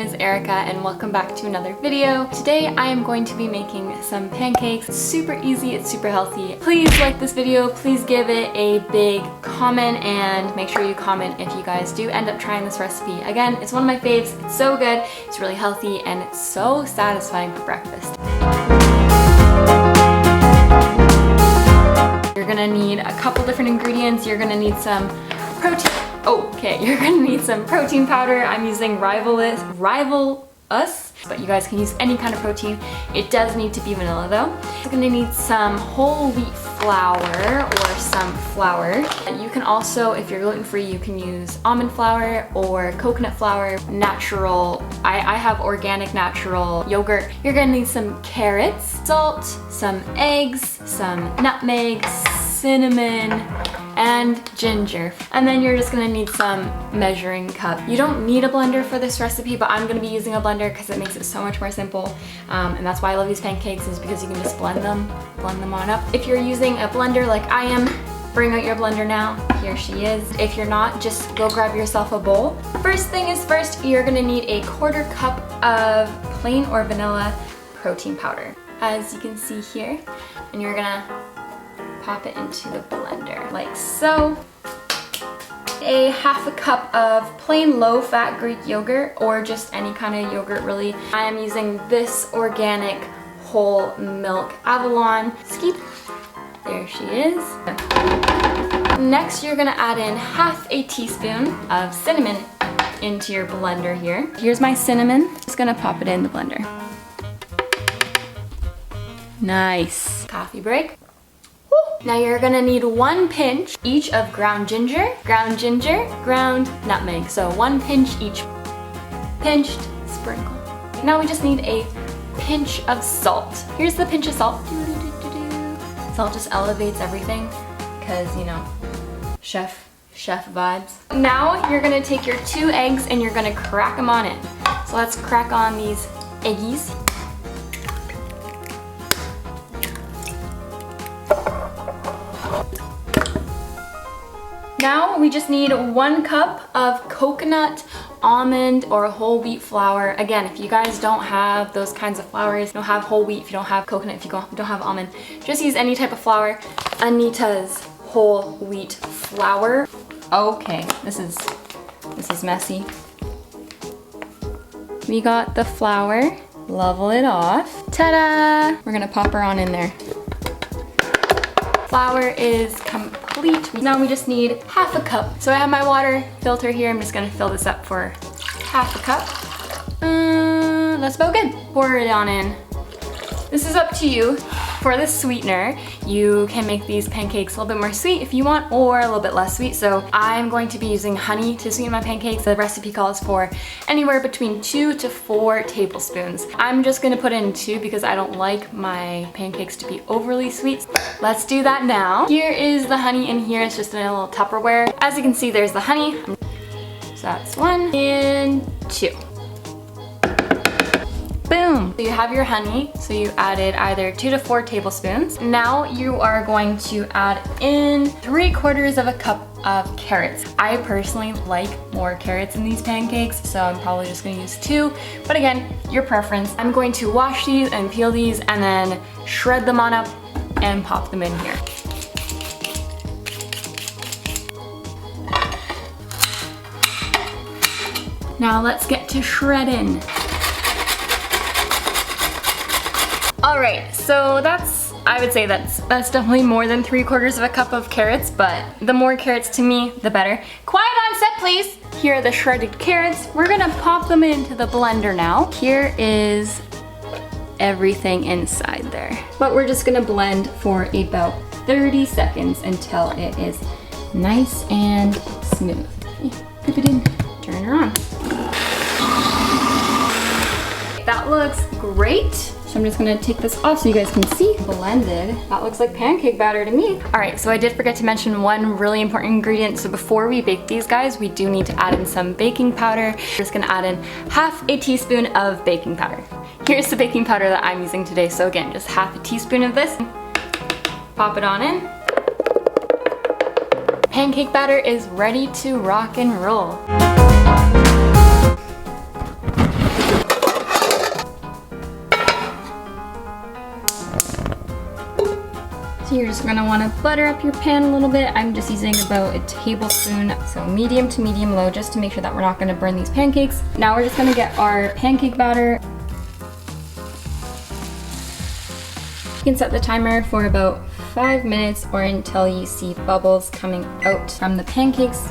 is Erica and welcome back to another video. Today I am going to be making some pancakes. It's super easy, it's super healthy. Please like this video, please give it a big comment and make sure you comment if you guys do end up trying this recipe. Again, it's one of my faves, it's so good, it's really healthy, and it's so satisfying for breakfast. You're gonna need a couple different ingredients. You're gonna need some protein. You're gonna need some protein powder. I'm using Rival Us, but you guys can use any kind of protein. It does need to be vanilla though. You're gonna need some whole wheat flour or some flour. And you can also, if you're gluten-free, you can use almond flour or coconut flour. Natural, I have organic natural yogurt. You're gonna need some carrots, salt, some eggs, some nutmeg, cinnamon, and ginger. And then you're just gonna need some measuring cup. You don't need a blender for this recipe, but I'm gonna be using a blender because it makes it so much more simple. And that's why I love these pancakes, is because you can just blend them on up. If you're using a blender like I am, bring out your blender now. Here she is. If you're not, just go grab yourself a bowl. First thing is first, you're gonna need a 1/4 cup of plain or vanilla protein powder, as you can see here. And you're gonna pop it into the blender like so. A 1/2 cup of plain low-fat Greek yogurt, or just any kind of yogurt really. I am using this organic whole milk Avalon skeep. There she is. Next, you're gonna add in 1/2 teaspoon of cinnamon into your blender here. Here's my cinnamon. Just gonna pop it in the blender. Nice. Coffee break. Now you're gonna need 1 pinch each of ground ginger, ground nutmeg. So 1 pinch each. Pinched, sprinkle. Now we just need a pinch of salt. Here's the pinch of salt. Salt just elevates everything because, you know, chef vibes. Now you're gonna take your 2 eggs and you're gonna crack them on in. So let's crack on these eggies. Now we just need 1 cup of coconut, almond, or whole wheat flour. Again, if you guys don't have those kinds of flours, you don't have whole wheat, if you don't have coconut, if you don't have almond, just use any type of flour. Anita's whole wheat flour. Okay, this is messy. We got the flour, level it off. Ta-da! We're gonna pop her on in there. Flour is complete. Now we just need 1/2 cup. So I have my water filter here. I'm just gonna fill this up for 1/2 cup. That's about good. Pour it on in. This is up to you. For the sweetener, you can make these pancakes a little bit more sweet if you want, or a little bit less sweet. So I'm going to be using honey to sweeten my pancakes. The recipe calls for anywhere between 2 to 4 tablespoons. I'm just gonna put in 2 because I don't like my pancakes to be overly sweet. Let's do that now. Here is the honey in here. It's just in a little Tupperware. As you can see, there's the honey. So that's 1 and 2. Boom! So you have your honey, so you added either 2 to 4 tablespoons. Now you are going to add in 3/4 of a cup of carrots. I personally like more carrots in these pancakes, so I'm probably just gonna use 2, but again, your preference. I'm going to wash these and peel these and then shred them on up and pop them in here. Now let's get to shredding. Alright, so I would say that's definitely more than 3/4 of a cup of carrots, but the more carrots to me, the better. Quiet on set, please! Here are the shredded carrots. We're gonna pop them into the blender now. Here is everything inside there. But we're just gonna blend for about 30 seconds until it is nice and smooth. Dip it in, turn her on. That looks great. So I'm just gonna take this off so you guys can see. Blended. That looks like pancake batter to me. All right, so I did forget to mention one really important ingredient. So before we bake these guys, we do need to add in some baking powder. We're just gonna add in 1/2 teaspoon of baking powder. Here's the baking powder that I'm using today. So again, just 1/2 teaspoon of this. Pop it on in. Pancake batter is ready to rock and roll. melty, you're just gonna wanna butter up your pan a little bit. I'm just using about a tablespoon, so medium to medium low, just to make sure that we're not gonna burn these pancakes. Now we're just gonna get our pancake batter. You can set the timer for about 5 minutes or until you see bubbles coming out from the pancakes.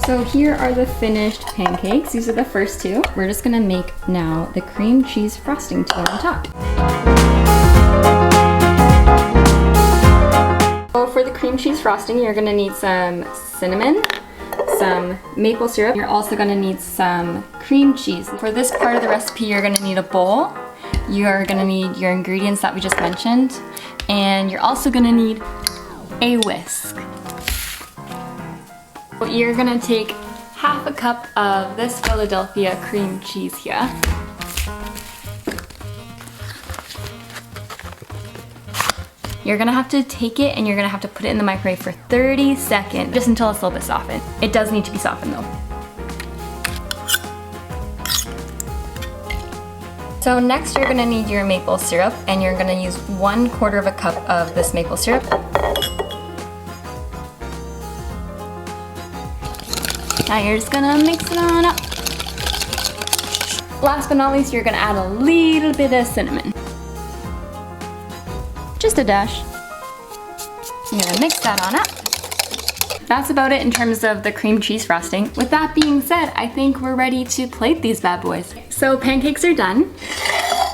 So here are the finished pancakes. These are the first two. We're just gonna make now the cream cheese frosting to go on top. So for the cream cheese frosting, you're gonna need some cinnamon, some maple syrup. You're also gonna need some cream cheese. For this part of the recipe, you're gonna need a bowl. You're gonna need your ingredients that we just mentioned. And you're also gonna need a whisk. You're gonna take half a cup of this Philadelphia cream cheese here. You're gonna have to take it and you're gonna have to put it in the microwave for 30 seconds, just until it's a little bit softened. It does need to be softened though. So next you're gonna need your maple syrup, and you're gonna use 1/4 cup of this maple syrup. Now you're just gonna mix it on up. Last but not least, you're gonna add a little bit of cinnamon. Just a dash. You're gonna mix that on up. That's about it in terms of the cream cheese frosting. With that being said, I think we're ready to plate these bad boys. So pancakes are done.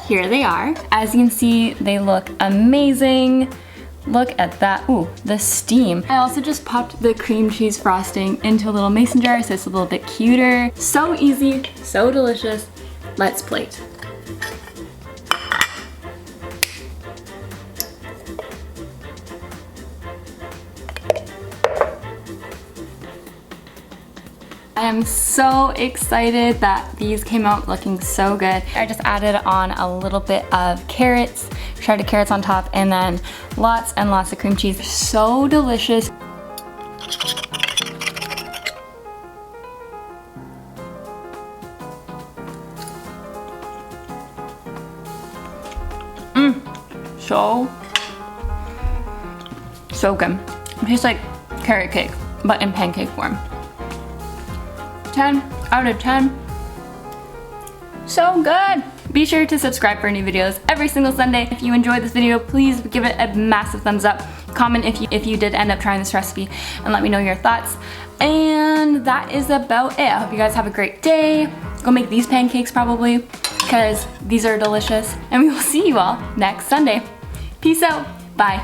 Here they are. As you can see, they look amazing. Look at that, ooh, the steam. I also just popped the cream cheese frosting into a little mason jar so it's a little bit cuter. So easy, so delicious. Let's plate. I am so excited that these came out looking so good. I just added on a little bit of carrots, shredded carrots on top, and then lots and lots of cream cheese. So delicious. So good. It tastes like carrot cake, but in pancake form. 10 out of 10. So good! Be sure to subscribe for new videos every single Sunday. If you enjoyed this video, please give it a massive thumbs up. Comment if you did end up trying this recipe, and let me know your thoughts. And that is about it. I hope you guys have a great day. Go make these pancakes probably, because these are delicious. And we will see you all next Sunday. Peace out. Bye.